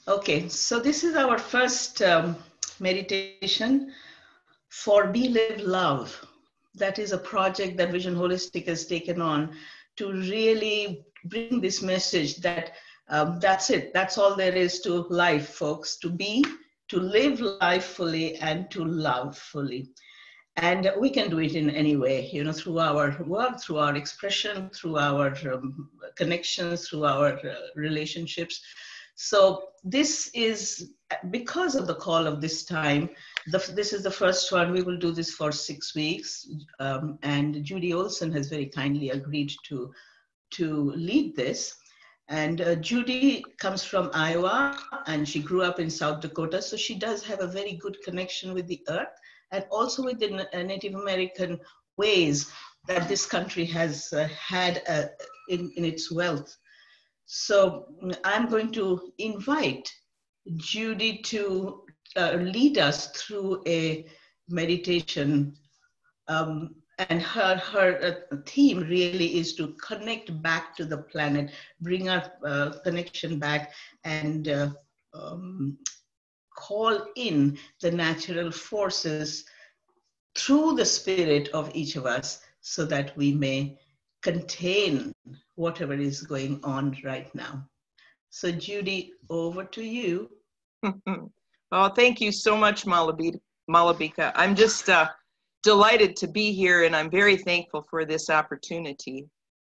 Okay, so this is our first meditation for Be Live Love. That is a project that Vision Holistic has taken on to really bring this message that that's it. That's all there is to life, folks. To be, to live life fully, and to love fully. And we can do it in any way, through our work, through our expression, through our connections, through our relationships. So this is because of the call of this time. This is the first one. We will do this for 6 weeks. And Judy Olson has very kindly agreed to lead this. And Judy comes from Iowa, and she grew up in South Dakota. So she does have a very good connection with the earth and also with the Native American ways that this country has had in its wealth. So I'm going to invite Judy to lead us through a meditation. And her theme really is to connect back to the planet, bring our connection back, and um, call in the natural forces through the spirit of each of us so that we may contain whatever is going on right now. So Judy, over to you. Oh, thank you so much, Malabika. I'm just delighted to be here, and I'm very thankful for this opportunity.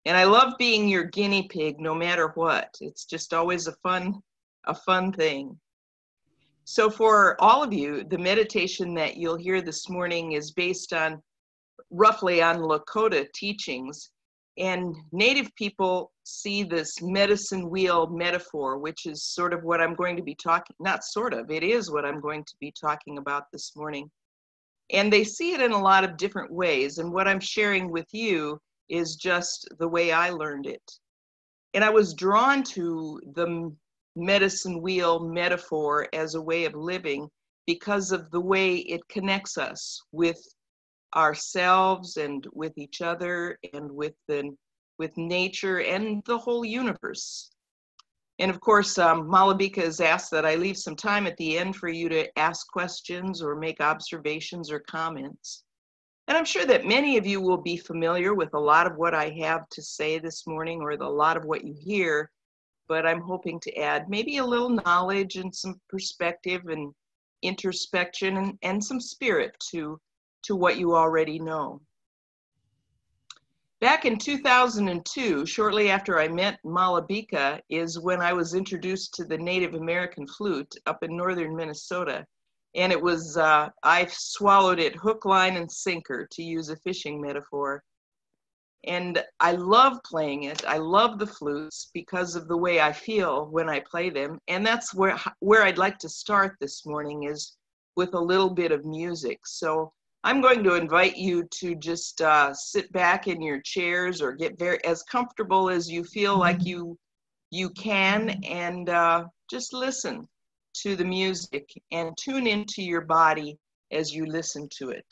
And I love being your guinea pig, no matter what. It's just always a fun thing. So for all of you, the meditation that you'll hear this morning is based on roughly on Lakota teachings. And Native people see this medicine wheel metaphor, which is sort of what I'm going to be talking, not sort of, it is what I'm going to be talking about this morning. And they see it in a lot of different ways. And what I'm sharing with you is just the way I learned it. And I was drawn to the medicine wheel metaphor as a way of living because of the way it connects us with ourselves and with each other and with nature and the whole universe. And of course, Malabika has asked that I leave some time at the end for you to ask questions or make observations or comments. And I'm sure that many of you will be familiar with a lot of what I have to say this morning, or a lot of what you hear, but I'm hoping to add maybe a little knowledge and some perspective and introspection and some spirit to what you already know. Back in 2002, shortly after I met Malabika, is when I was introduced to the Native American flute up in northern Minnesota. And it was, I swallowed it hook, line, and sinker, to use a fishing metaphor. And I love playing it. I love the flutes because of the way I feel when I play them. And that's where I'd like to start this morning, is with a little bit of music. So I'm going to invite you to just sit back in your chairs or get as comfortable as you feel like you can, and just listen to the music and tune into your body as you listen to it.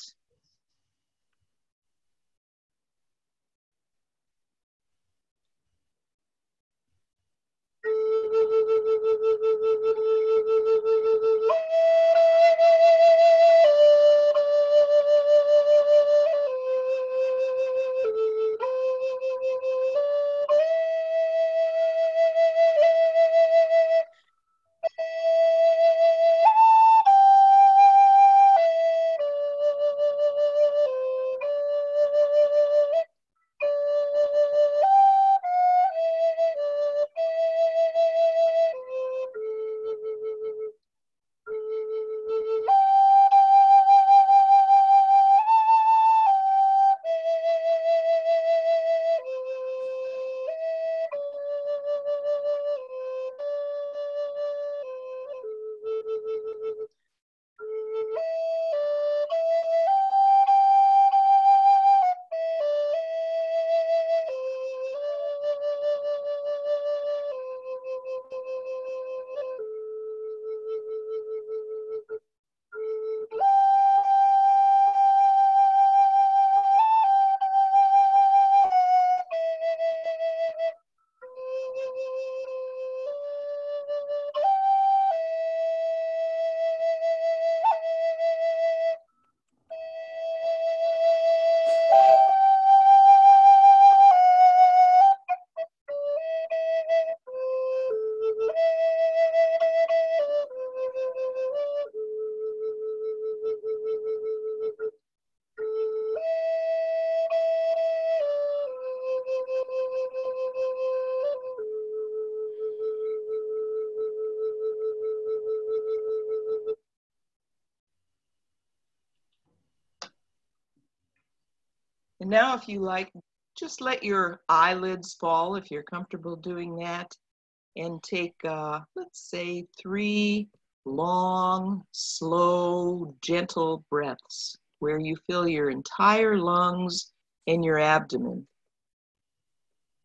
now, if you like, just let your eyelids fall if you're comfortable doing that, and take, let's say, 3 long, slow, gentle breaths where you fill your entire lungs and your abdomen.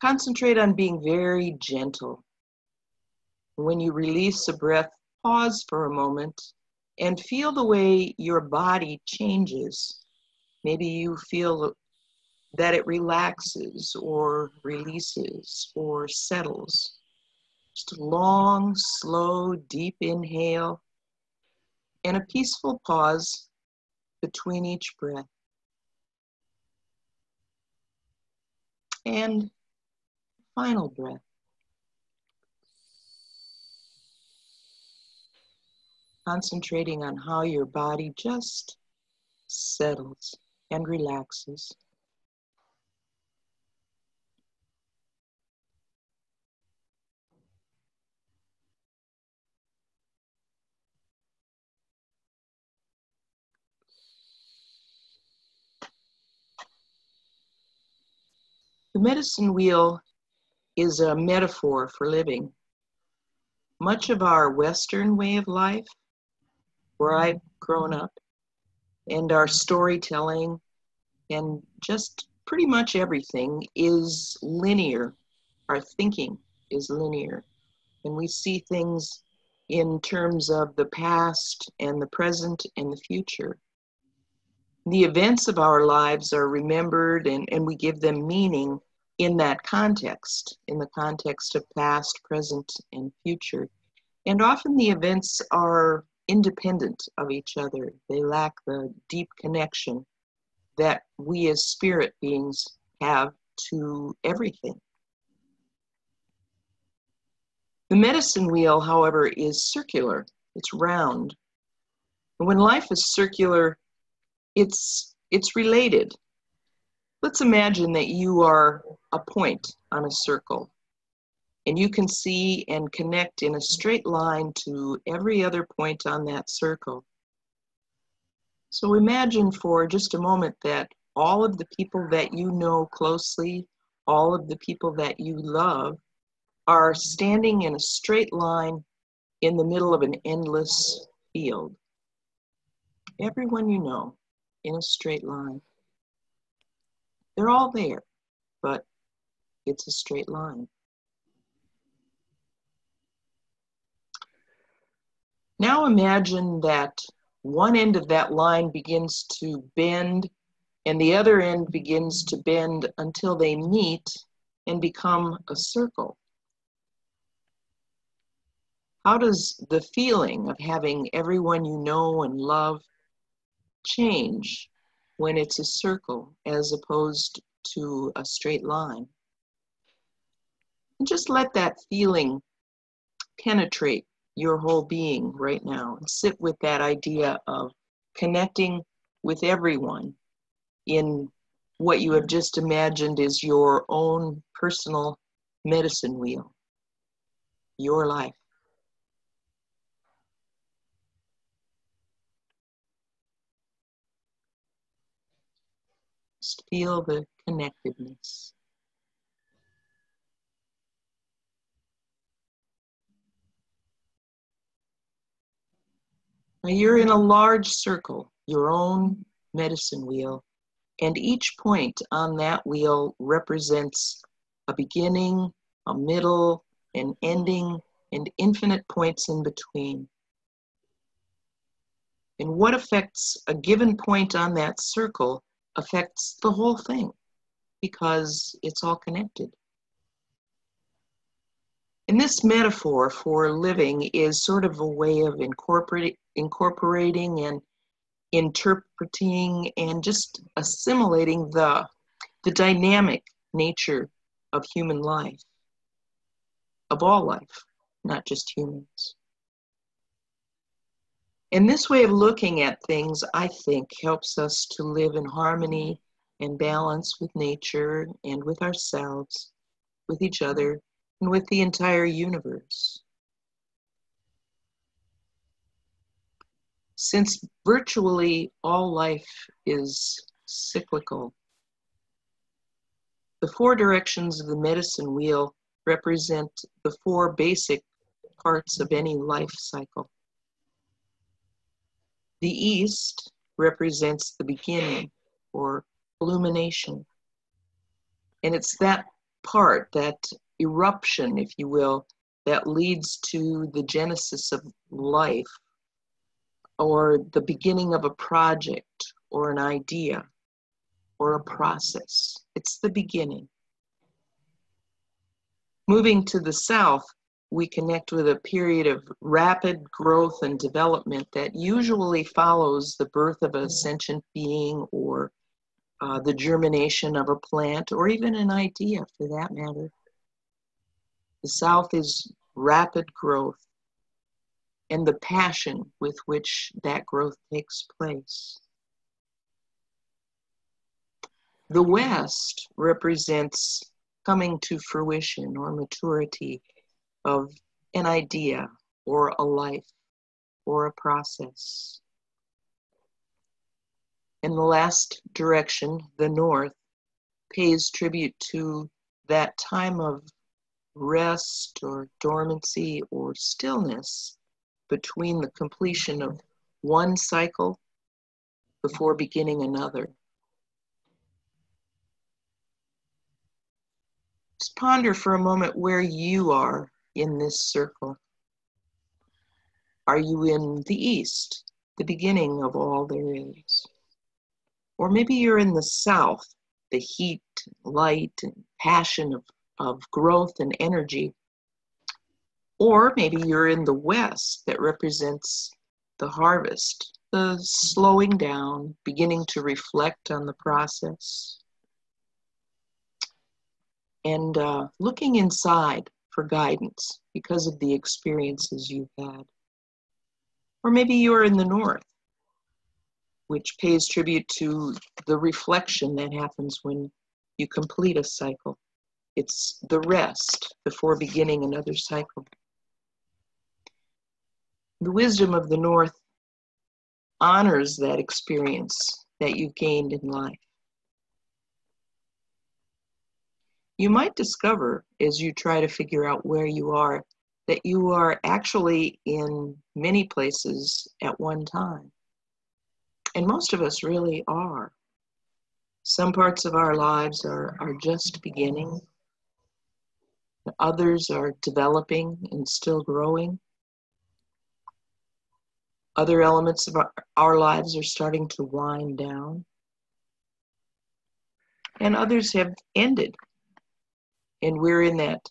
Concentrate on being very gentle. When you release a breath, pause for a moment and feel the way your body changes. Maybe you feel that it relaxes or releases or settles. Just a long, slow, deep inhale and a peaceful pause between each breath. And final breath. Concentrating on how your body just settles and relaxes. The medicine wheel is a metaphor for living. Much of our Western way of life, where I've grown up, and our storytelling, and just pretty much everything is linear. Our thinking is linear. And we see things in terms of the past and the present and the future. The events of our lives are remembered and we give them meaning in that context, in the context of past, present, and future. And often the events are independent of each other. They lack the deep connection that we as spirit beings have to everything. The medicine wheel, however, is circular. It's round. And when life is circular, it's related. Let's imagine that you are a point on a circle, and you can see and connect in a straight line to every other point on that circle. So imagine for just a moment that all of the people that you know closely, all of the people that you love, are standing in a straight line in the middle of an endless field. Everyone you know in a straight line. They're all there, but it's a straight line. Now imagine that one end of that line begins to bend and the other end begins to bend until they meet and become a circle. How does the feeling of having everyone you know and love change when it's a circle as opposed to a straight line? And just let that feeling penetrate your whole being right now and sit with that idea of connecting with everyone in what you have just imagined is your own personal medicine wheel, your life. Just feel the connectedness. Now you're in a large circle, your own medicine wheel, and each point on that wheel represents a beginning, a middle, an ending, and infinite points in between. And what affects a given point on that circle affects the whole thing because it's all connected. And this metaphor for living is sort of a way of incorporating and interpreting and just assimilating the dynamic nature of human life, of all life, not just humans. And this way of looking at things, I think, helps us to live in harmony and balance with nature and with ourselves, with each other, and with the entire universe. Since virtually all life is cyclical, The four directions of the medicine wheel represent the four basic parts of any life cycle. The east represents the beginning or illumination. And it's that part, that eruption, if you will, that leads to the genesis of life or the beginning of a project or an idea or a process. It's the beginning. Moving to the south, we connect with a period of rapid growth and development that usually follows the birth of a sentient being or the germination of a plant or even an idea for that matter. The south is rapid growth and the passion with which that growth takes place. The west represents coming to fruition or maturity of an idea or a life or a process. And the last direction, the north, pays tribute to that time of rest or dormancy or stillness between the completion of one cycle before beginning another. Just ponder for a moment where you are in this circle. Are you in the east, the beginning of all there is? Or maybe you're in the south, the heat, light, and passion of growth and energy. Or maybe you're in the west that represents the harvest, the slowing down, beginning to reflect on the process. And looking inside for guidance because of the experiences you've had. Or maybe you're in the north, which pays tribute to the reflection that happens when you complete a cycle. It's the rest before beginning another cycle. The wisdom of the north honors that experience that you've gained in life. You might discover, as you try to figure out where you are, that you are actually in many places at one time. And most of us really are. Some parts of our lives are just beginning. Others are developing and still growing. Other elements of our lives are starting to wind down. And others have ended. And we're in that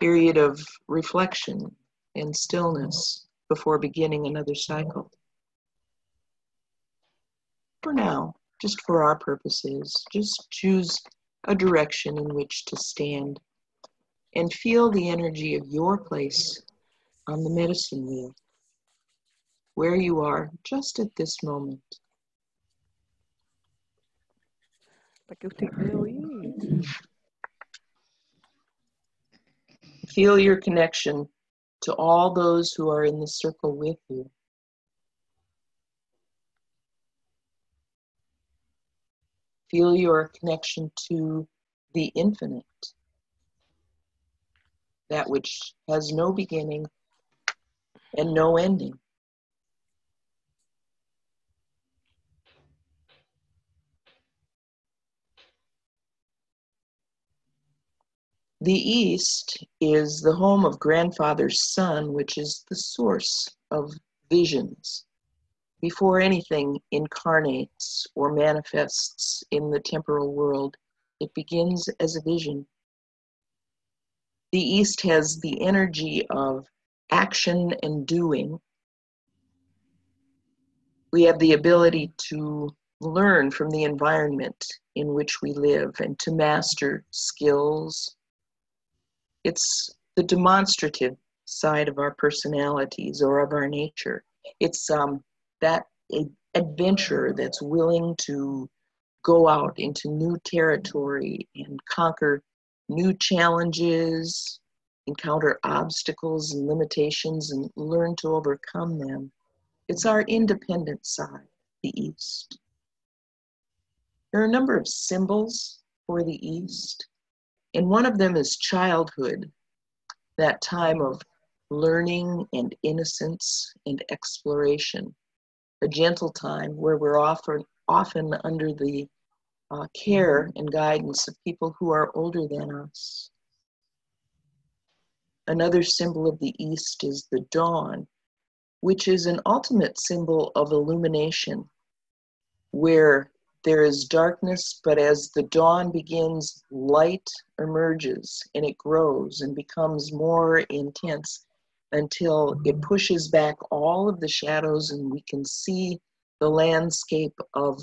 period of reflection and stillness before beginning another cycle. For now, just for our purposes, just choose a direction in which to stand and feel the energy of your place on the medicine wheel, where you are just at this moment. Feel your connection to all those who are in the circle with you. Feel your connection to the infinite, that which has no beginning and no ending. The East is the home of Grandfather's Sun, which is the source of visions. Before anything incarnates or manifests in the temporal world, it begins as a vision. The East has the energy of action and doing. We have the ability to learn from the environment in which we live and to master skills. It's the demonstrative side of our personalities or of our nature. It's that adventure that's willing to go out into new territory and conquer new challenges, encounter obstacles and limitations and learn to overcome them. It's our independent side, the East. There are a number of symbols for the East. And one of them is childhood, that time of learning and innocence and exploration, a gentle time where we're often under the care and guidance of people who are older than us. Another symbol of the East is the dawn, which is an ultimate symbol of illumination, where there is darkness, but as the dawn begins, light emerges and it grows and becomes more intense until it pushes back all of the shadows and we can see the landscape of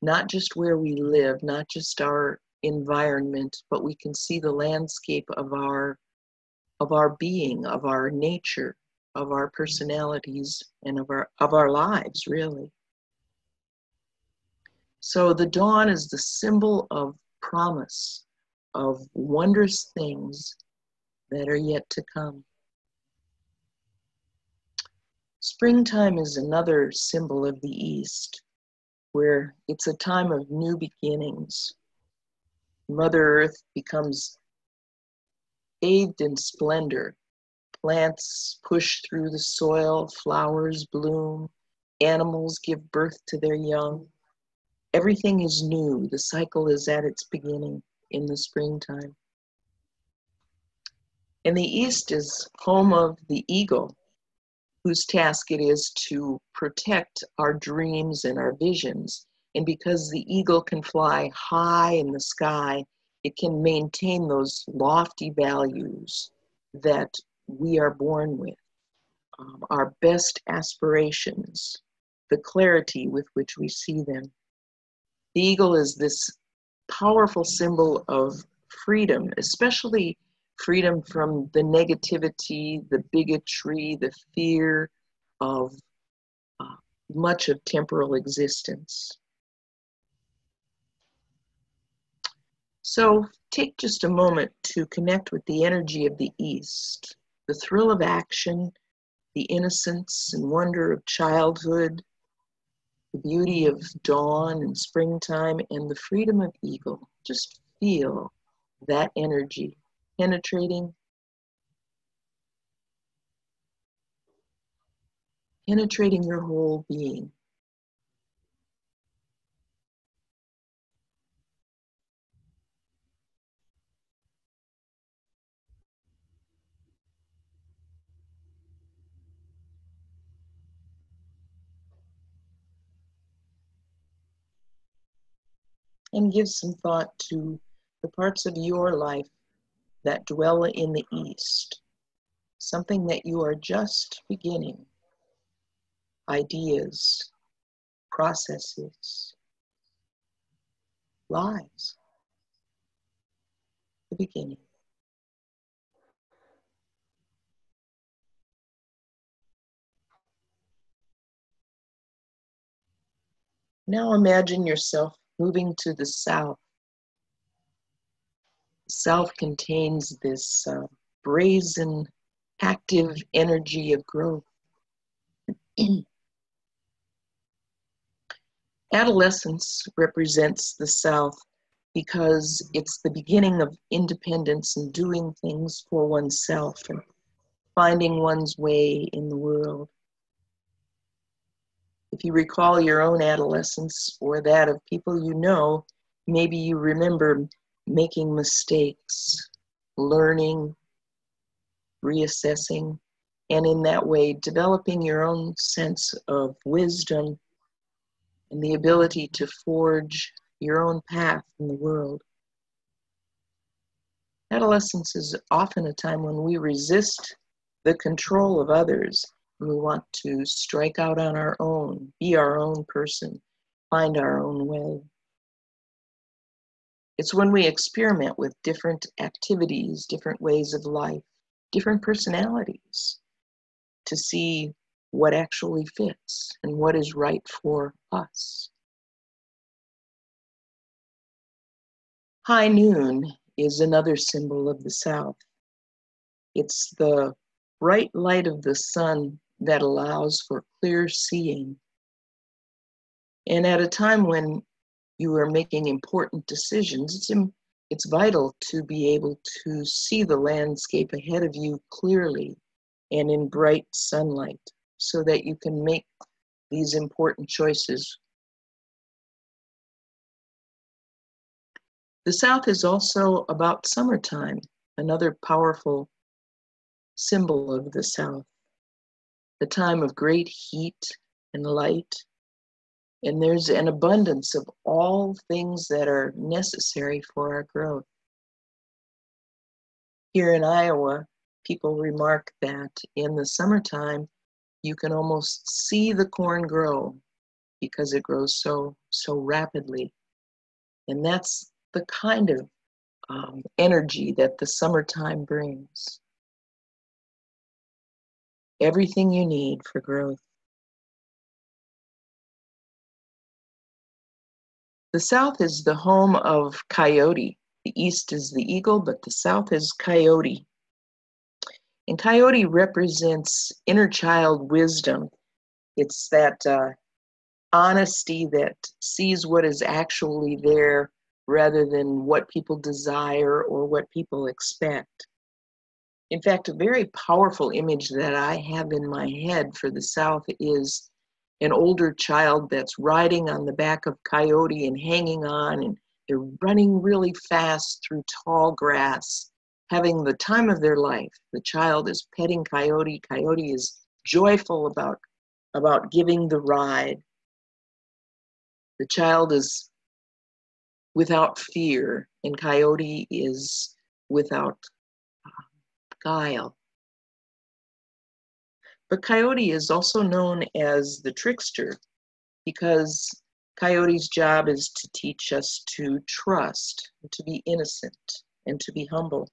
not just where we live, not just our environment, but we can see the landscape of our being, of our nature, of our personalities, and of our lives, really. So the dawn is the symbol of promise, of wondrous things that are yet to come. Springtime is another symbol of the East, where it's a time of new beginnings. Mother Earth becomes bathed in splendor. Plants push through the soil, flowers bloom, animals give birth to their young. Everything is new. The cycle is at its beginning in the springtime. And the East is home of the eagle, whose task it is to protect our dreams and our visions. And because the eagle can fly high in the sky, it can maintain those lofty values that we are born with, our best aspirations, the clarity with which we see them. The eagle is this powerful symbol of freedom, especially freedom from the negativity, the bigotry, the fear of much of temporal existence. So take just a moment to connect with the energy of the East, the thrill of action, the innocence and wonder of childhood, the beauty of dawn and springtime, and the freedom of eagle. Just feel that energy penetrating your whole being. And give some thought to the parts of your life that dwell in the East, something that you are just beginning, ideas, processes, lives, the beginning. Now imagine yourself moving to the South. The South contains this brazen, active energy of growth. Adolescence represents the South because it's the beginning of independence and doing things for oneself and finding one's way in the world. If you recall your own adolescence or that of people you know, maybe you remember making mistakes, learning, reassessing, and in that way developing your own sense of wisdom and the ability to forge your own path in the world. Adolescence is often a time when we resist the control of others. We want to strike out on our own, be our own person, find our own way. It's when we experiment with different activities, different ways of life, different personalities to see what actually fits and what is right for us. High noon is another symbol of the South. It's the bright light of the sun that allows for clear seeing. And at a time when you are making important decisions, it's It's vital to be able to see the landscape ahead of you clearly and in bright sunlight so that you can make these important choices. The South is also about summertime, another powerful symbol of the South, a time of great heat and light, and there's an abundance of all things that are necessary for our growth. Here in Iowa, people remark that in the summertime, you can almost see the corn grow because it grows so rapidly. And that's the kind of energy that the summertime brings. Everything you need for growth. The South is the home of coyote. The East is the eagle, but the South is coyote. And coyote represents inner child wisdom. It's that honesty that sees what is actually there rather than what people desire or what people expect. In fact, a very powerful image that I have in my head for the South is an older child that's riding on the back of coyote and hanging on, and they're running really fast through tall grass, having the time of their life. The child is petting coyote. Coyote is joyful about giving the ride. The child is without fear, and coyote is without guile. But coyote is also known as the trickster because coyote's job is to teach us to trust, to be innocent, and to be humble.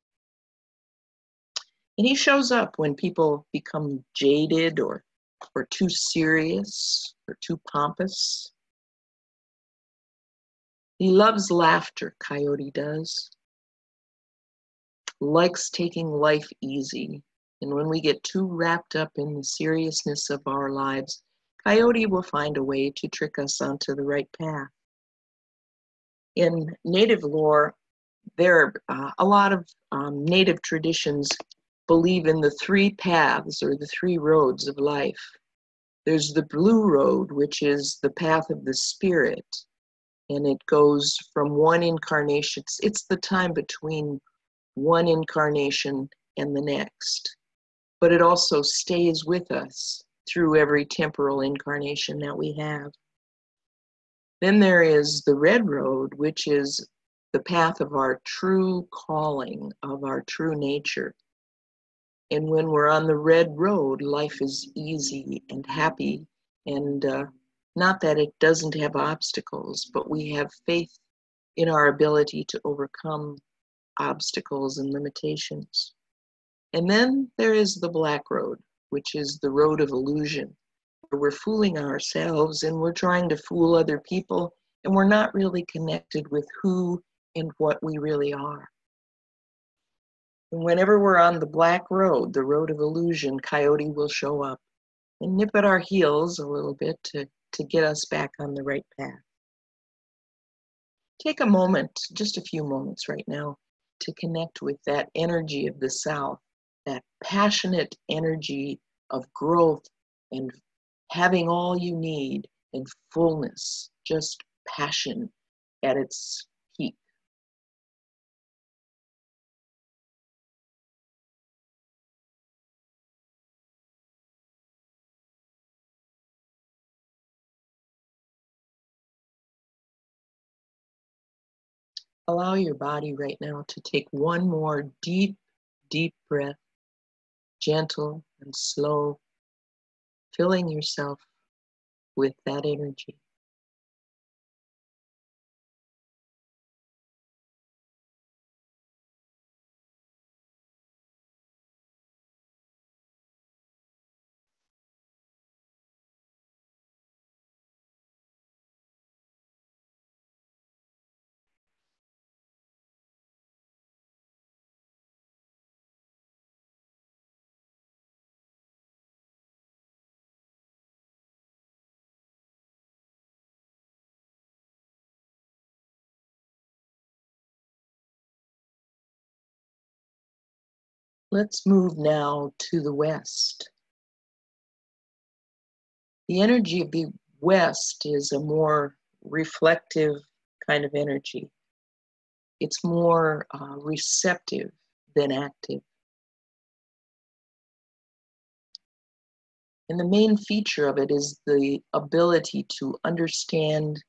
And he shows up when people become jaded or too serious or too pompous. He loves laughter, coyote does. Likes taking life easy. And when we get too wrapped up in the seriousness of our lives, coyote will find a way to trick us onto the right path. In native lore, there are a lot of native traditions believe in the three paths or the three roads of life. There's the blue road, which is the path of the spirit, and it goes from one incarnation. It's the time between one incarnation and the next, but it also stays with us through every temporal incarnation that we have. Then there is the red road, which is the path of our true calling, of our true nature. And when we're on the red road, life is easy and happy, and not that it doesn't have obstacles, but we have faith in our ability to overcome obstacles and limitations. And then there is the black road, which is the road of illusion, where we're fooling ourselves and we're trying to fool other people, and we're not really connected with who and what we really are. And whenever we're on the black road, the road of illusion, coyote will show up and nip at our heels a little bit to get us back on the right path. Take a moment, just a few moments right now, to connect with that energy of the South, that passionate energy of growth and having all you need and fullness, just passion at its peak. Allow your body right now to take one more deep, deep breath, gentle and slow, filling yourself with that energy. Let's move now to the West. The energy of the West is a more reflective kind of energy. It's more receptive than active. And the main feature of it is the ability to understand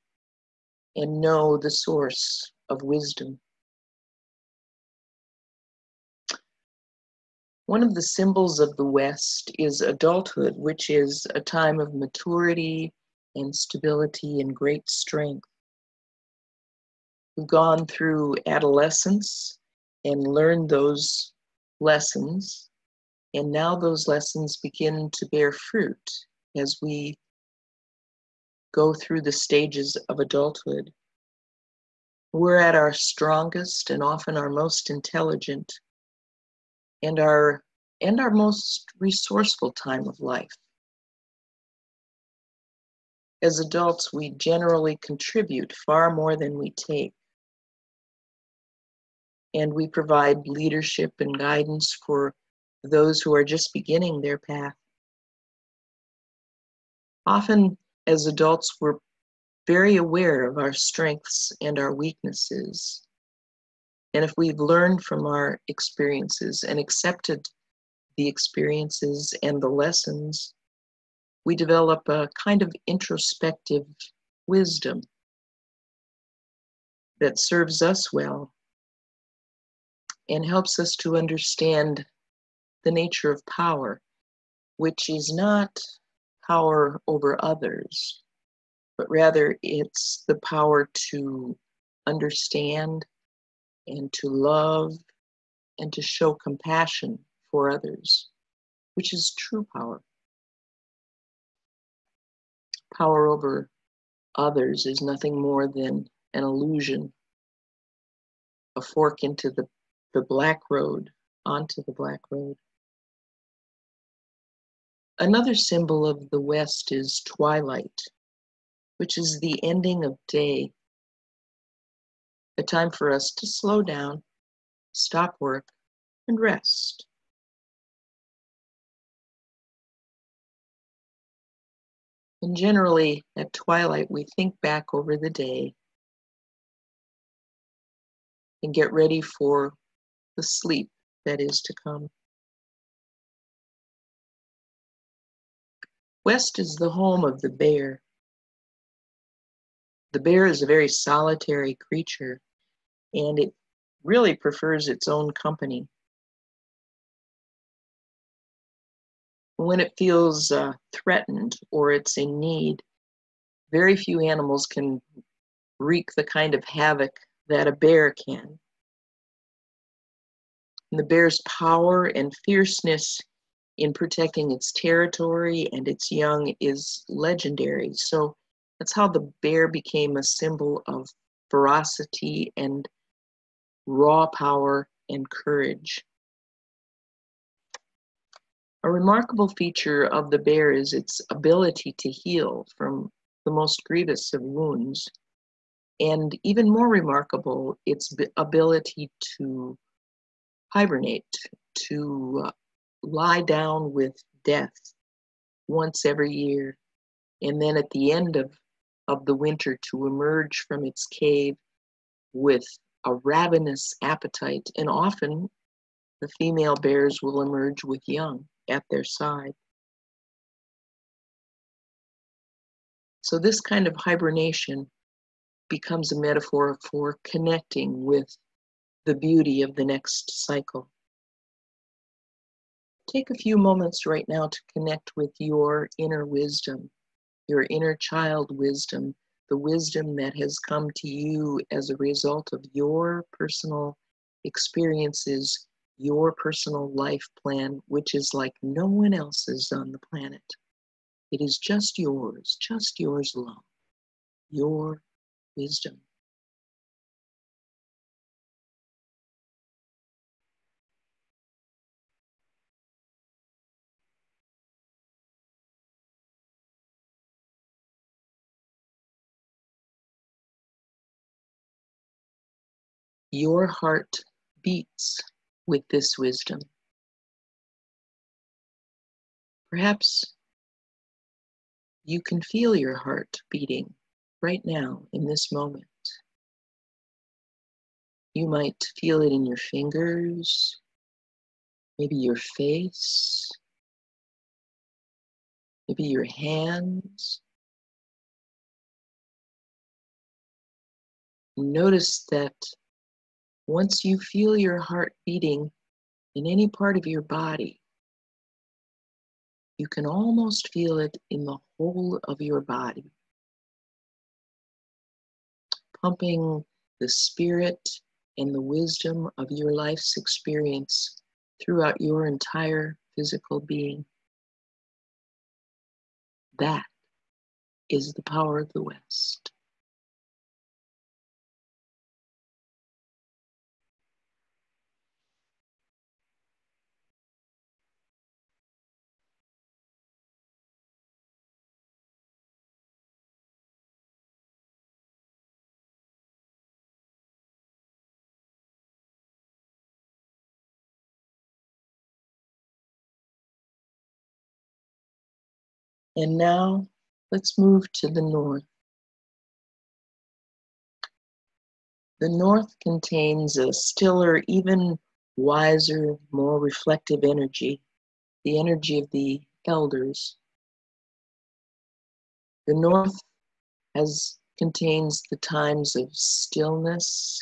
and know the source of wisdom. One of the symbols of the West is adulthood, which is a time of maturity and stability and great strength. We've gone through adolescence and learned those lessons, and now those lessons begin to bear fruit as we go through the stages of adulthood. We're at our strongest and often our most intelligent and our most resourceful time of life. As adults, we generally contribute far more than we take, and we provide leadership and guidance for those who are just beginning their path. Often, as adults, we're very aware of our strengths and our weaknesses. And if we've learned from our experiences and accepted the experiences and the lessons, we develop a kind of introspective wisdom that serves us well and helps us to understand the nature of power, which is not power over others, but rather it's the power to understand and to love and to show compassion for others, which is true power. Power over others is nothing more than an illusion, a fork into the black road, onto the black road. Another symbol of the West is twilight, which is the ending of day, a time for us to slow down, stop work, and rest. And generally, at twilight, we think back over the day and get ready for the sleep that is to come. West is the home of the bear. The bear is a very solitary creature, and it really prefers its own company. When it feels threatened or it's in need, very few animals can wreak the kind of havoc that a bear can. And the bear's power and fierceness in protecting its territory and its young is legendary. So that's how the bear became a symbol of ferocity and raw power and courage. A remarkable feature of the bear is its ability to heal from the most grievous of wounds. And even more remarkable, its ability to hibernate, to lie down with death once every year, and then at the end of the winter to emerge from its cave with a ravenous appetite. And often the female bears will emerge with young at their side. So this kind of hibernation becomes a metaphor for connecting with the beauty of the next cycle. Take a few moments right now to connect with your inner wisdom, your inner child wisdom, the wisdom that has come to you as a result of your personal experiences, your personal life plan, which is like no one else's on the planet. It is just yours alone, your wisdom. Your heart beats with this wisdom. Perhaps you can feel your heart beating right now in this moment. You might feel it in your fingers, maybe your face, maybe your hands. Notice that once you feel your heart beating in any part of your body, you can almost feel it in the whole of your body, pumping the spirit and the wisdom of your life's experience throughout your entire physical being. That is the power of the West. And now let's move to the North. The North contains a stiller, even wiser, more reflective energy, the energy of the elders. The North contains the times of stillness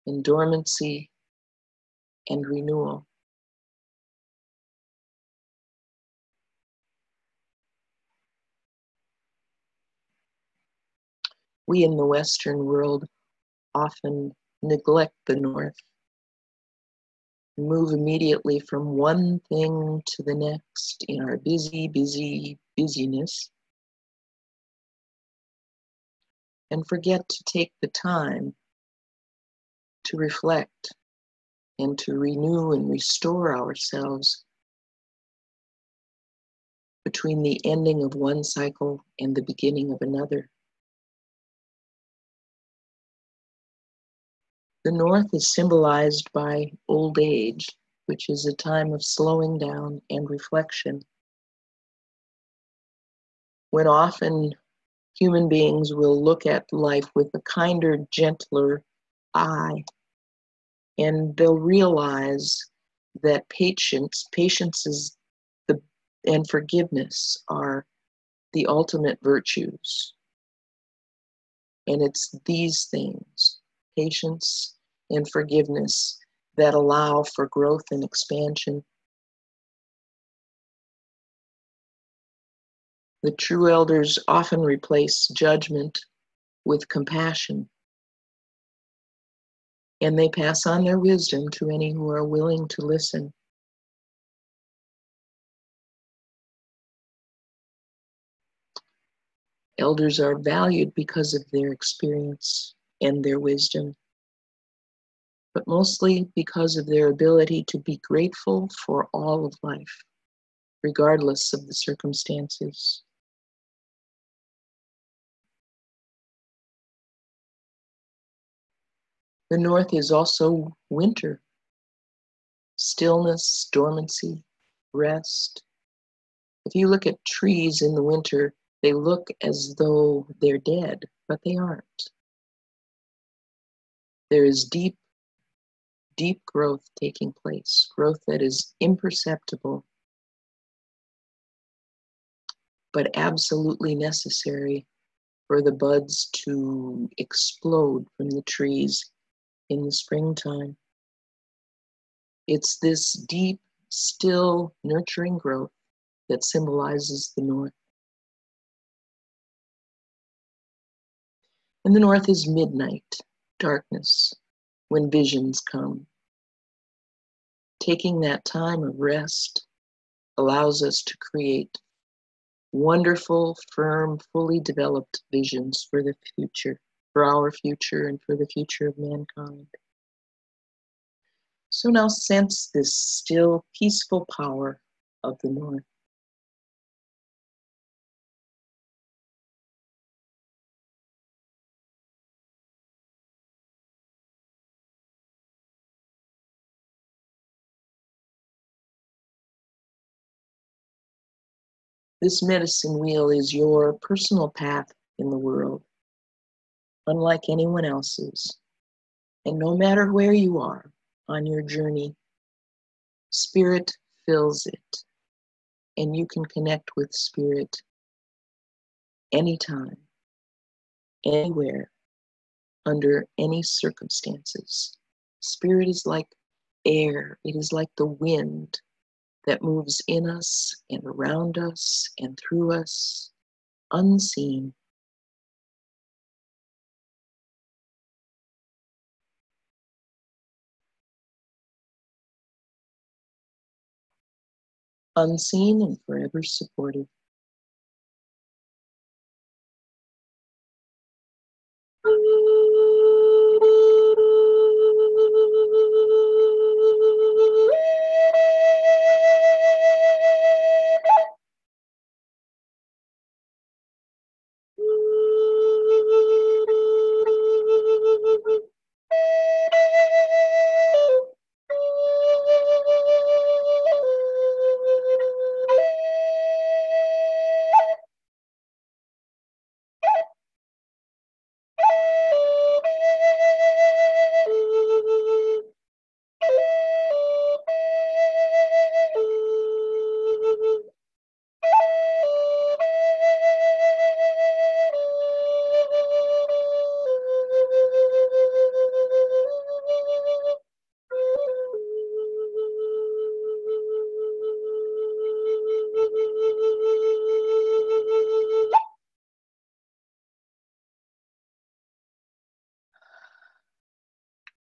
and dormancy and renewal. We in the Western world often neglect the North, move immediately from one thing to the next in our busyness, and forget to take the time to reflect and to renew and restore ourselves between the ending of one cycle and the beginning of another. The North is symbolized by old age, which is a time of slowing down and reflection, when often human beings will look at life with a kinder, gentler eye, and they'll realize that patience and forgiveness are the ultimate virtues. And it's these things, patience and forgiveness, that allow for growth and expansion. The true elders often replace judgment with compassion, and they pass on their wisdom to any who are willing to listen. Elders are valued because of their experience and their wisdom, but mostly because of their ability to be grateful for all of life, regardless of the circumstances. The North is also winter, stillness, dormancy, rest. If you look at trees in the winter, they look as though they're dead, but they aren't. There is deep growth taking place, growth that is imperceptible, but absolutely necessary for the buds to explode from the trees in the springtime. It's this deep, still, nurturing growth that symbolizes the North. And the North is midnight, darkness, when visions come. Taking that time of rest allows us to create wonderful, firm, fully developed visions for the future, for our future and for the future of mankind. So now sense this still, peaceful power of the North. This medicine wheel is your personal path in the world, unlike anyone else's. And no matter where you are on your journey, Spirit fills it, and you can connect with Spirit anytime, anywhere, under any circumstances. Spirit is like air. It is like the wind that moves in us and around us and through us, unseen. Unseen and forever supportive.